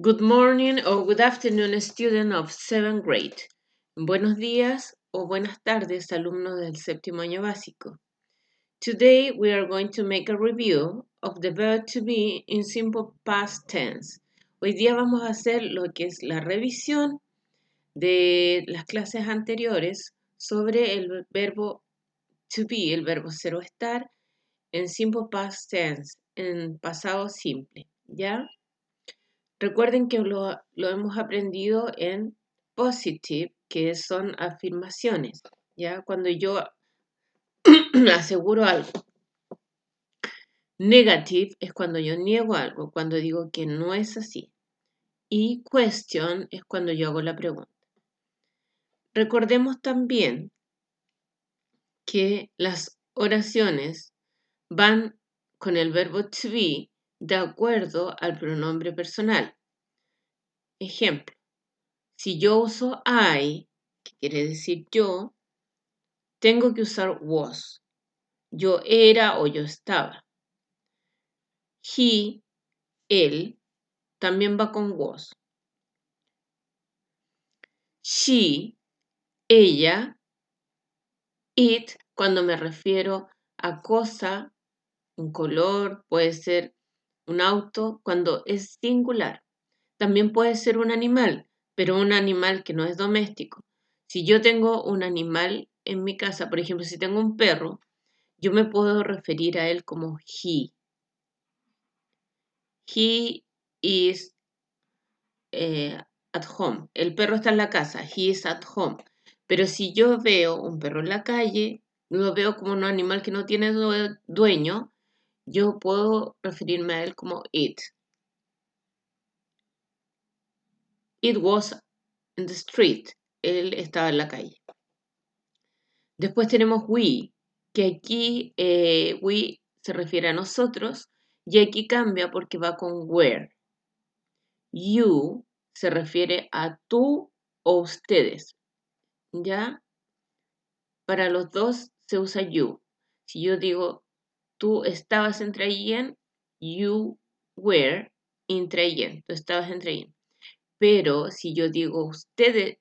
Good morning or good afternoon, student of 7th grade. Buenos días o buenas tardes, alumnos del séptimo año básico. Today we are going to make a review of the verb to be in simple past tense. Hoy día vamos a hacer lo que es la revisión de las clases anteriores sobre el verbo to be, el verbo ser o estar, en simple past tense, en pasado simple, ¿ya? Recuerden que lo hemos aprendido en positive, que son afirmaciones, ¿ya? Cuando yo aseguro algo. Negative es cuando yo niego algo, cuando digo que no es así. Y question es cuando yo hago la pregunta. Recordemos también que las oraciones van con el verbo to be de acuerdo al pronombre personal. Ejemplo, si yo uso I, que quiere decir yo, tengo que usar was. Yo era o yo estaba. He, él, también va con was. She, ella. It, cuando me refiero a cosa, un color, puede ser un auto, cuando es singular. También puede ser un animal, pero un animal que no es doméstico. Si yo tengo un animal en mi casa, por ejemplo, si tengo un perro, yo me puedo referir a él como he. He is at home. El perro está en la casa. He is at home. Pero si yo veo un perro en la calle, lo veo como un animal que no tiene dueño, yo puedo referirme a él como it. It was in the street. Él estaba en la calle. Después tenemos we, que aquí we se refiere a nosotros y aquí cambia porque va con where. You se refiere a tú o ustedes, ¿ya? Para los dos se usa you. Si yo digo tú estabas en Traillén, you were in Traillén, tú estabas en Traillén. Pero si yo digo ustedes,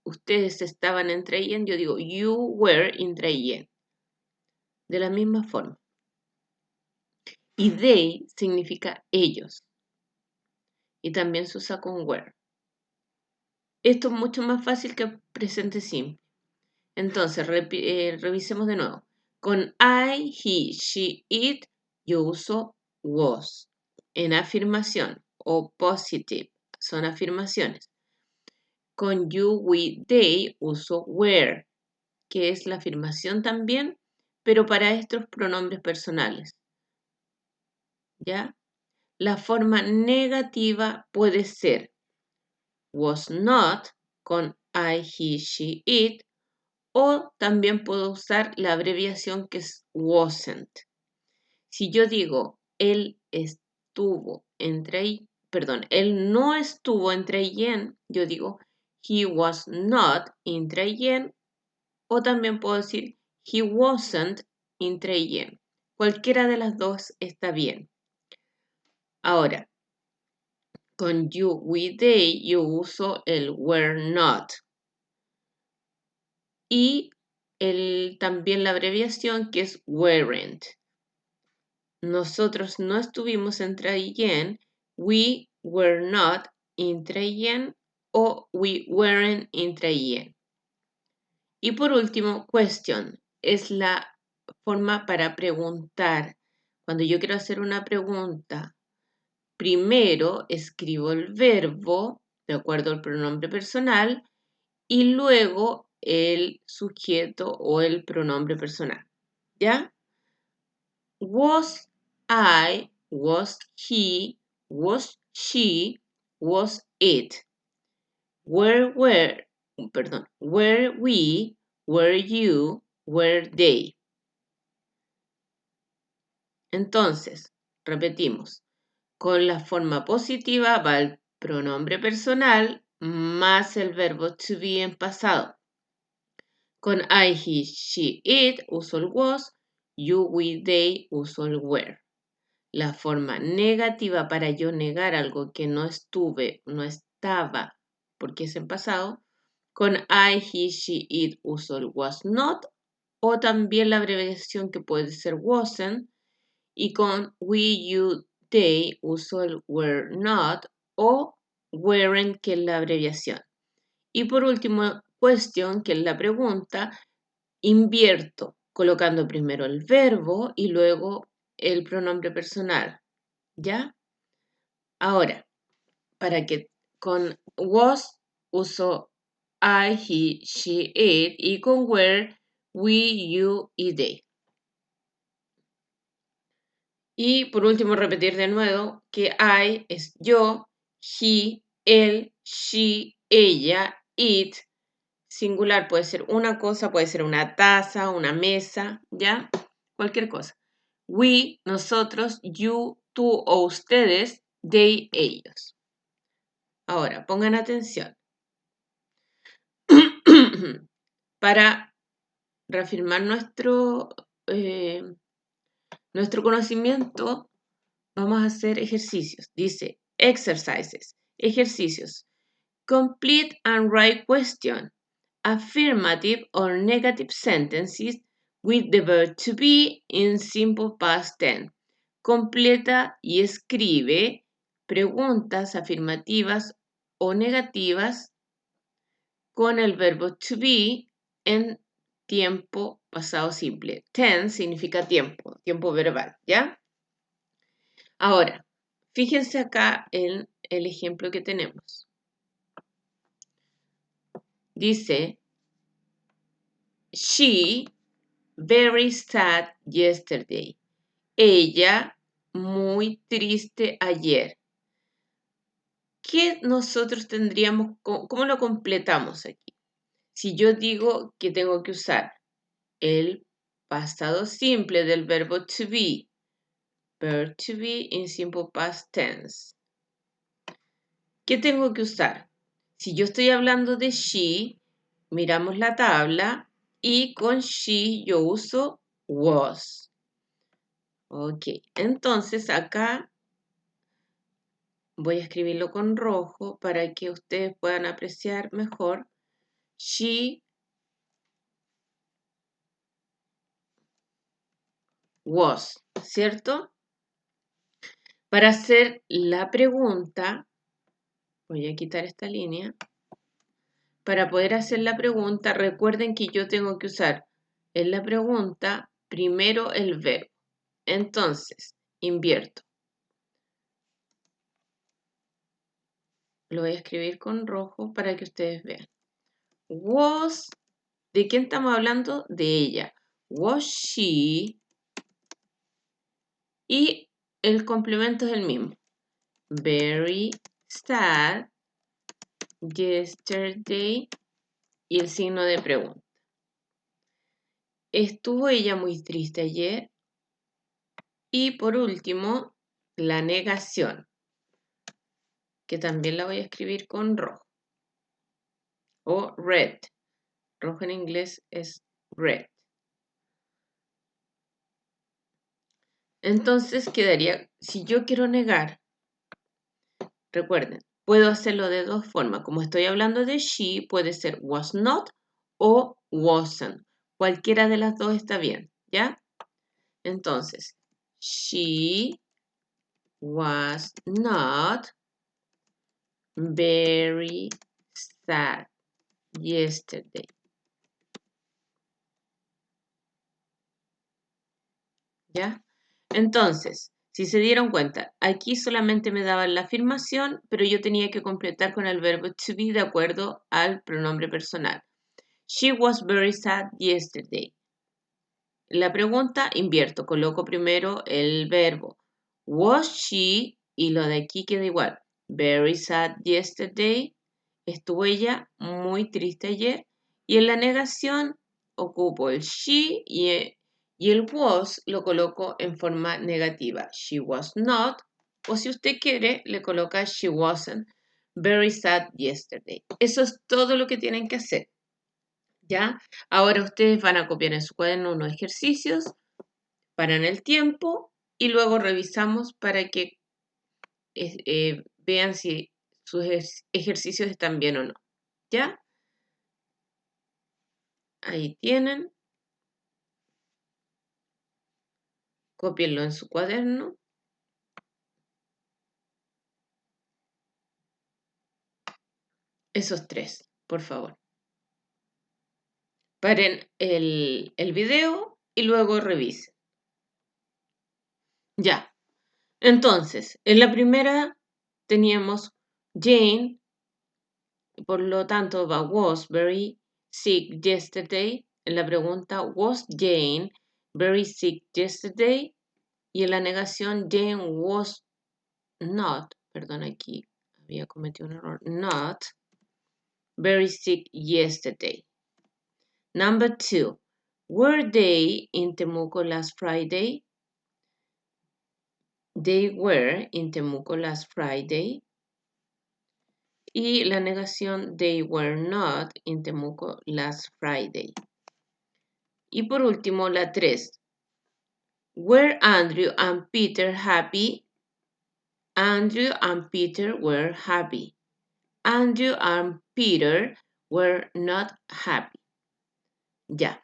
ustedes estaban en Traillén, yo digo you were in Traillén. De la misma forma. Y they significa ellos. Y también se usa con were. Esto es mucho más fácil que presente simple. Entonces, revisemos de nuevo. Con I, he, she, it, yo uso was. En afirmación o positive, son afirmaciones. Con you, we, they, uso were, que es la afirmación también, pero para estos pronombres personales. ¿Ya? La forma negativa puede ser was not con I, he, she, it, o también puedo usar la abreviación que es wasn't. Si yo digo él estuvo él no estuvo en Traillén, yo digo he was not in Traillén, o también puedo decir he wasn't in Traillén. Cualquiera de las dos está bien. Ahora, con you, we, they, yo uso el were not. Y también la abreviación que es weren't. Nosotros no estuvimos en Traillén, we were not in Traillén o we weren't in Traillén. Y por último, question es la forma para preguntar. Cuando yo quiero hacer una pregunta, primero escribo el verbo de acuerdo al pronombre personal y luego el sujeto o el pronombre personal. ¿Ya? Was I, was he, was she, was it. Were we, were you, were they. Entonces, repetimos, con la forma positiva va el pronombre personal más el verbo to be en pasado. Con I, he, she, it uso el was, you, we, they uso el were. la forma negativa para yo negar algo que no estuve, no estaba, porque es en pasado. Con I, he, she, it uso el was not, o también la abreviación que puede ser wasn't. Y con we, you, they uso el were not o weren't, que es la abreviación. Y por último, question, que es la pregunta, invierto, colocando primero el verbo y luego el pronombre personal. ¿Ya? Ahora, para que con was uso I, he, she, it, y con were, we, you y they. Y por último, repetir de nuevo que I es yo, he, él, she, ella, it. Singular puede ser una cosa, puede ser una taza, una mesa, ¿ya? Cualquier cosa. We, nosotros, you, tú o ustedes, they, ellos. Ahora, pongan atención. Para reafirmar nuestro conocimiento, vamos a hacer ejercicios. Dice, exercises, ejercicios. Complete and write question. Affirmative or negative sentences with the verb to be in simple past tense. Completa y escribe preguntas afirmativas o negativas con el verbo to be en tiempo pasado simple. Tense significa tiempo, tiempo verbal, ¿ya? Ahora, fíjense acá en el ejemplo que tenemos. Dice, she very sad yesterday. Ella muy triste ayer. ¿Qué nosotros tendríamos, cómo lo completamos aquí? Si yo digo que tengo que usar el pasado simple del verbo to be in simple past tense, ¿qué tengo que usar? Si yo estoy hablando de she, miramos la tabla y con she yo uso was. Ok, entonces acá voy a escribirlo con rojo para que ustedes puedan apreciar mejor. She was, ¿cierto? Para hacer la pregunta, voy a quitar esta línea. Para poder hacer la pregunta, recuerden que yo tengo que usar en la pregunta primero el verbo. Entonces, invierto. Lo voy a escribir con rojo para que ustedes vean. Was, ¿de quién estamos hablando? De ella. Was she? Y el complemento es el mismo. Very sad yesterday y el signo de pregunta. ¿Estuvo ella muy triste ayer? Y por último, la negación, que también la voy a escribir con rojo. O red. Rojo en inglés es red. Entonces quedaría, si yo quiero negar, recuerden, puedo hacerlo de dos formas. Como estoy hablando de she, puede ser was not o wasn't. Cualquiera de las dos está bien, ¿ya? Entonces, she was not very sad yesterday. ¿Ya? Entonces, si se dieron cuenta, aquí solamente me daban la afirmación, pero yo tenía que completar con el verbo to be de acuerdo al pronombre personal. She was very sad yesterday. La pregunta, invierto, coloco primero el verbo. Was she, y lo de aquí queda igual. Very sad yesterday. Estuvo ella muy triste ayer. Y en la negación ocupo el she y el was lo coloco en forma negativa. She was not. O si usted quiere, le coloca she wasn't very sad yesterday. Eso es todo lo que tienen que hacer. ¿Ya? Ahora ustedes van a copiar en su cuaderno unos ejercicios, paran el tiempo y luego revisamos para que vean si sus ejercicios están bien o no. ¿Ya? Ahí tienen. Cópienlo en su cuaderno. Esos 3, por favor. Paren el video y luego revisen. Ya. Entonces, en la primera teníamos Jane, por lo tanto va was very sick yesterday. En la pregunta, was Jane very sick yesterday? Y en la negación, Jane was not, perdón, aquí había cometido un error, not very sick yesterday. Number 2, were they in Temuco last Friday? They were in Temuco last Friday. Y la negación, they were not in Temuco last Friday. Y por último, la 3. Were Andrew and Peter happy? Andrew and Peter were happy. Andrew and Peter were not happy. Ya.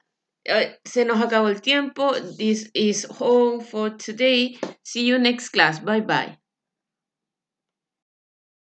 Se nos acabó el tiempo. This is all for today. See you next class. Bye bye.